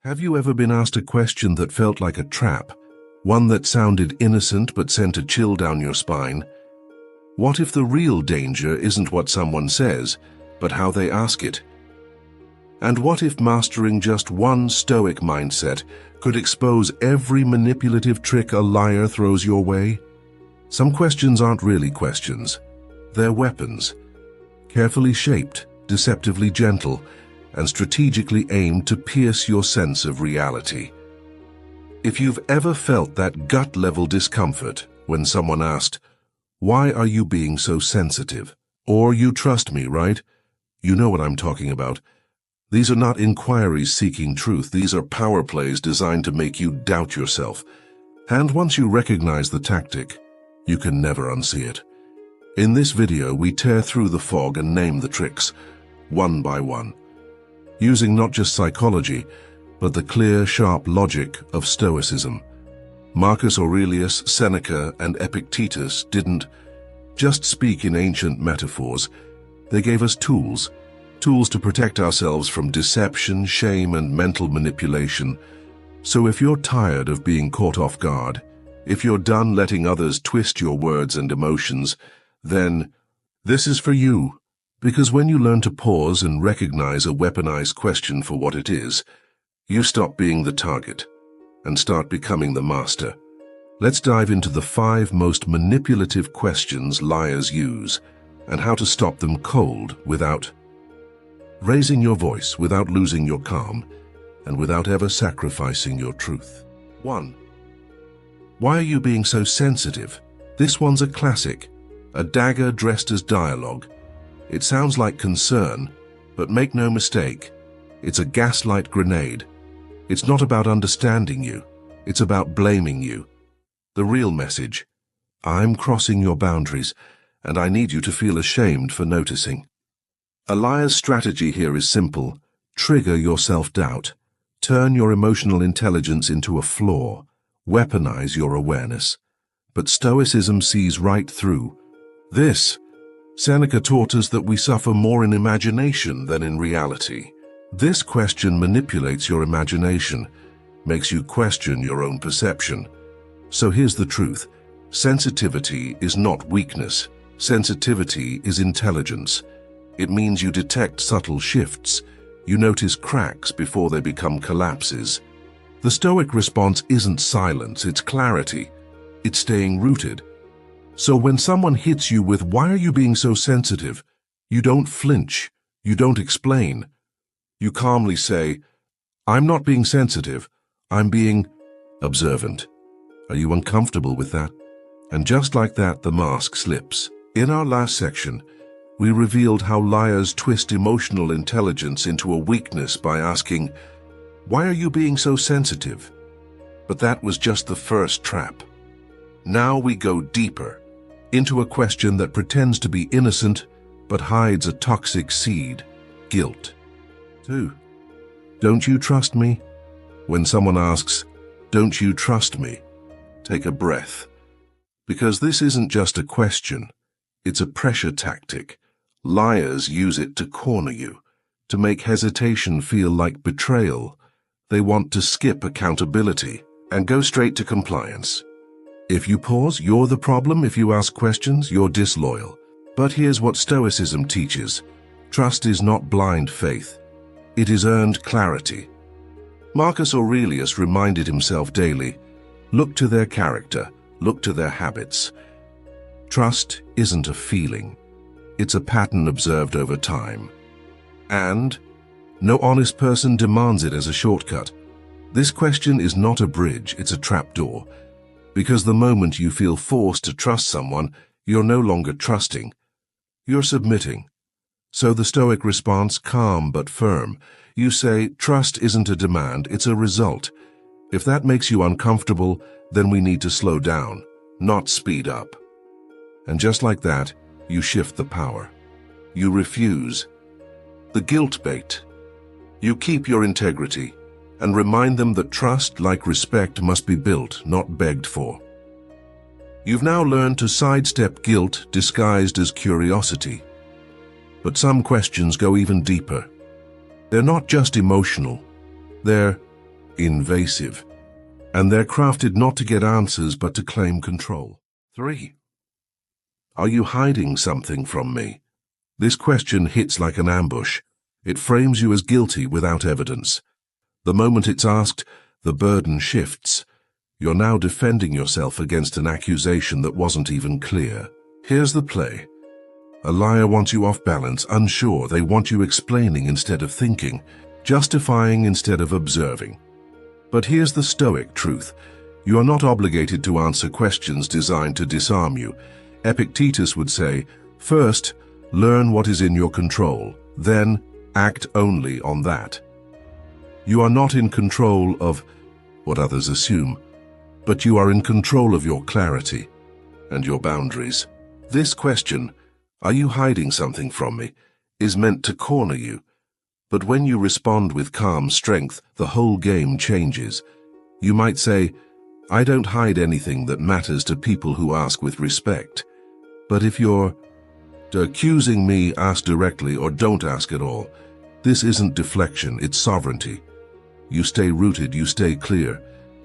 Have you ever been asked a question that felt like a trap, one that sounded innocent but sent a chill down your spine? What if the real danger isn't what someone says, but how they ask it? And what if mastering just one Stoic mindset could expose every manipulative trick a liar throws your way? Some questions aren't really questions. They're weapons, carefully shaped, deceptively gentle, and strategically aimed to pierce your sense of reality. If you've ever felt that gut-level discomfort when someone asked, "Why are you being so sensitive?" Or "You trust me, right?" You know what I'm talking about. These are not inquiries seeking truth. These are power plays designed to make you doubt yourself. And once you recognize the tactic, you can never unsee it. In this video, we tear through the fog and name the tricks, one by one, using not just psychology, but the clear, sharp logic of Stoicism. Marcus Aurelius, Seneca, and Epictetus didn't just speak in ancient metaphors. They gave us tools to protect ourselves from deception, shame, and mental manipulation. So if you're tired of being caught off guard, if you're done letting others twist your words and emotions, then this is for you. Because when you learn to pause and recognize a weaponized question for what it is, you stop being the target and start becoming the master. Let's dive into the 5 most manipulative questions liars use and how to stop them cold without raising your voice, without losing your calm, and without ever sacrificing your truth. 1. Why are you being so sensitive? This one's a classic, a dagger dressed as dialogue. It sounds like concern, but make no mistake, it's a gaslight grenade. It's not about understanding you, it's about blaming you. The real message: I'm crossing your boundaries, and I need you to feel ashamed for noticing. A liar's strategy here is simple: trigger your self-doubt, turn your emotional intelligence into a flaw, weaponize your awareness. But Stoicism sees right through this. Seneca taught us that we suffer more in imagination than in reality. This question manipulates your imagination, makes you question your own perception. So here's the truth: sensitivity is not weakness. Sensitivity is intelligence. It means you detect subtle shifts. You notice cracks before they become collapses. The Stoic response isn't silence, it's clarity. It's staying rooted. So when someone hits you with "Why are you being so sensitive?" you don't flinch, you don't explain. You calmly say, "I'm not being sensitive, I'm being observant." Are you uncomfortable with that? And just like that, the mask slips. In our last section, we revealed how liars twist emotional intelligence into a weakness by asking, "Why are you being so sensitive?" But that was just the first trap. Now we go deeper, into a question that pretends to be innocent but hides a toxic seed: guilt. 2. Don't you trust me? When someone asks, "Don't you trust me?" take a breath. Because this isn't just a question, it's a pressure tactic. Liars use it to corner you, to make hesitation feel like betrayal. They want to skip accountability and go straight to compliance. If you pause, you're the problem. If you ask questions, you're disloyal. But here's what Stoicism teaches: trust is not blind faith. It is earned clarity. Marcus Aurelius reminded himself daily, look to their character, look to their habits. Trust isn't a feeling. It's a pattern observed over time. And no honest person demands it as a shortcut. This question is not a bridge, it's a trapdoor. Because the moment you feel forced to trust someone, you're no longer trusting. You're submitting. So the Stoic response, calm but firm. You say, trust isn't a demand, it's a result. If that makes you uncomfortable, then we need to slow down, not speed up. And just like that, you shift the power. You refuse the guilt bait. You keep your integrity and remind them that trust, like respect, must be built, not begged for. You've now learned to sidestep guilt disguised as curiosity. But some questions go even deeper. They're not just emotional. They're invasive, and they're crafted not to get answers but to claim control. 3. Are you hiding something from me? This question hits like an ambush. It frames you as guilty without evidence. The moment it's asked, the burden shifts. You're now defending yourself against an accusation that wasn't even clear. Here's the play. A liar wants you off balance, unsure. They want you explaining instead of thinking, justifying instead of observing. But here's the Stoic truth. You are not obligated to answer questions designed to disarm you. Epictetus would say, first, learn what is in your control, then act only on that. You are not in control of what others assume, but you are in control of your clarity and your boundaries. This question, are you hiding something from me, is meant to corner you. But when you respond with calm strength, the whole game changes. You might say, I don't hide anything that matters to people who ask with respect. But if you're accusing me, ask directly or don't ask at all. This isn't deflection, it's sovereignty. You stay rooted, you stay clear,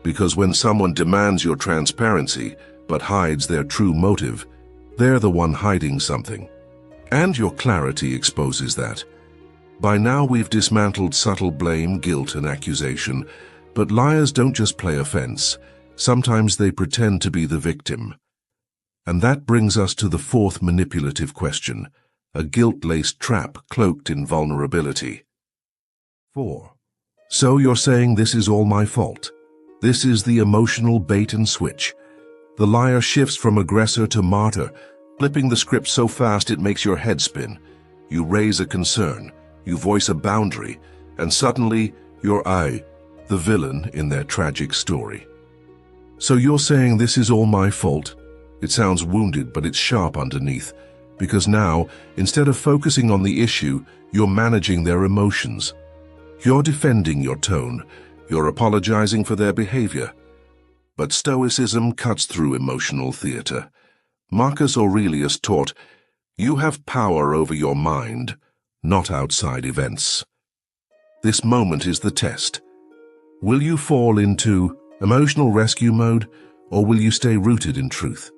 because when someone demands your transparency but hides their true motive, they're the one hiding something. And your clarity exposes that. By now we've dismantled subtle blame, guilt, and accusation, but liars don't just play offense. Sometimes they pretend to be the victim. And that brings us to the fourth manipulative question, a guilt-laced trap cloaked in vulnerability. 4. So you're saying this is all my fault. This is the emotional bait and switch. The liar shifts from aggressor to martyr, flipping the script so fast it makes your head spin. You raise a concern, you voice a boundary, and suddenly you're the villain in their tragic story. So you're saying this is all my fault? It sounds wounded, but it's sharp underneath, because now, instead of focusing on the issue, you're managing their emotions. You're defending your tone, you're apologizing for their behavior. But Stoicism cuts through emotional theater. Marcus Aurelius taught, you have power over your mind, not outside events. This moment is the test. Will you fall into emotional rescue mode, or will you stay rooted in truth?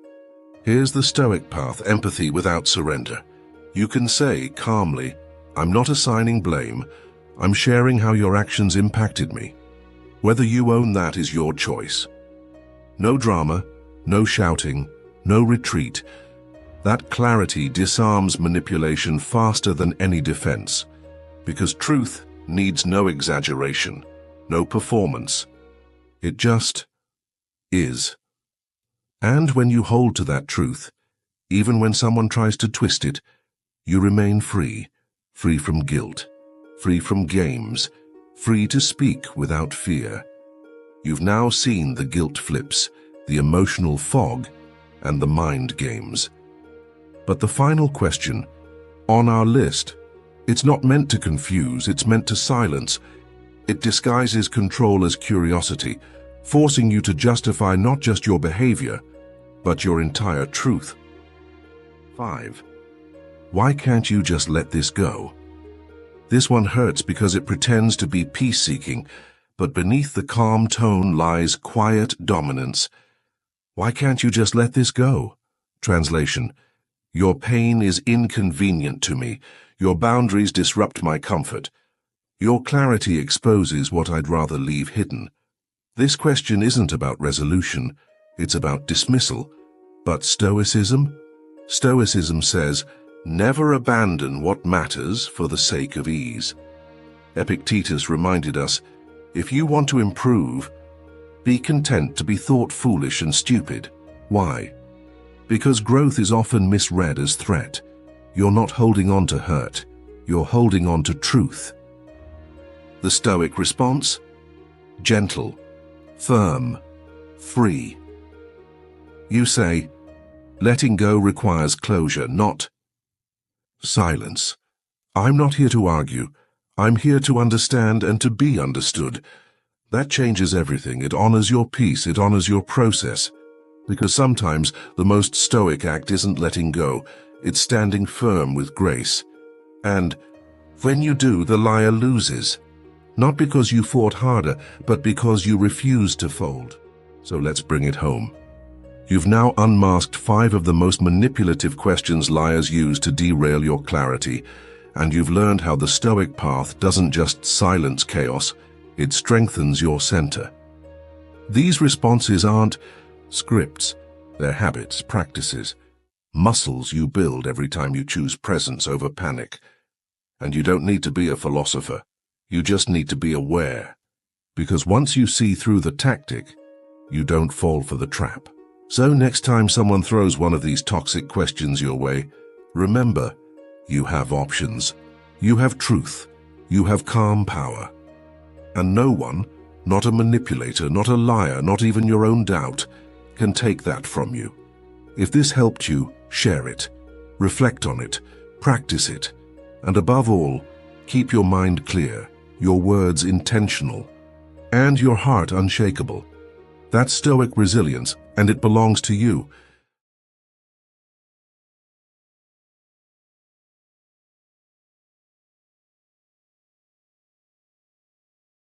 Here's the Stoic path, empathy without surrender. You can say calmly, I'm not assigning blame, I'm sharing how your actions impacted me. Whether you own that is your choice. No drama, no shouting, no retreat. That clarity disarms manipulation faster than any defense, because truth needs no exaggeration, no performance. It just is. And when you hold to that truth, even when someone tries to twist it, you remain free, free from guilt, free from games, free to speak without fear. You've now seen the guilt flips, the emotional fog, and the mind games. But the final question, on our list, it's not meant to confuse, it's meant to silence. It disguises control as curiosity, forcing you to justify not just your behavior, but your entire truth. 5. Why can't you just let this go? This one hurts because it pretends to be peace-seeking, but beneath the calm tone lies quiet dominance. Why can't you just let this go? Translation: your pain is inconvenient to me. Your boundaries disrupt my comfort. Your clarity exposes what I'd rather leave hidden. This question isn't about resolution, it's about dismissal. But Stoicism? Stoicism says, never abandon what matters for the sake of ease. Epictetus reminded us, if you want to improve, be content to be thought foolish and stupid. Why? Because growth is often misread as threat. You're not holding on to hurt, you're holding on to truth. The Stoic response? Gentle, firm, free. You say, letting go requires closure, not silence. I'm not here to argue. I'm here to understand and to be understood. That changes everything. It honors your peace. It honors your process. Because sometimes the most stoic act isn't letting go. It's standing firm with grace. And when you do, the liar loses. Not because you fought harder, but because you refused to fold. So let's bring it home. You've now unmasked 5 of the most manipulative questions liars use to derail your clarity, and you've learned how the Stoic path doesn't just silence chaos, it strengthens your center. These responses aren't scripts, they're habits, practices, muscles you build every time you choose presence over panic. And you don't need to be a philosopher, you just need to be aware. Because once you see through the tactic, you don't fall for the trap. So next time someone throws one of these toxic questions your way, remember, you have options. You have truth. You have calm power. And no one, not a manipulator, not a liar, not even your own doubt, can take that from you. If this helped you, share it. Reflect on it. Practice it. And above all, keep your mind clear, your words intentional, and your heart unshakable. That's Stoic resilience, and it belongs to you.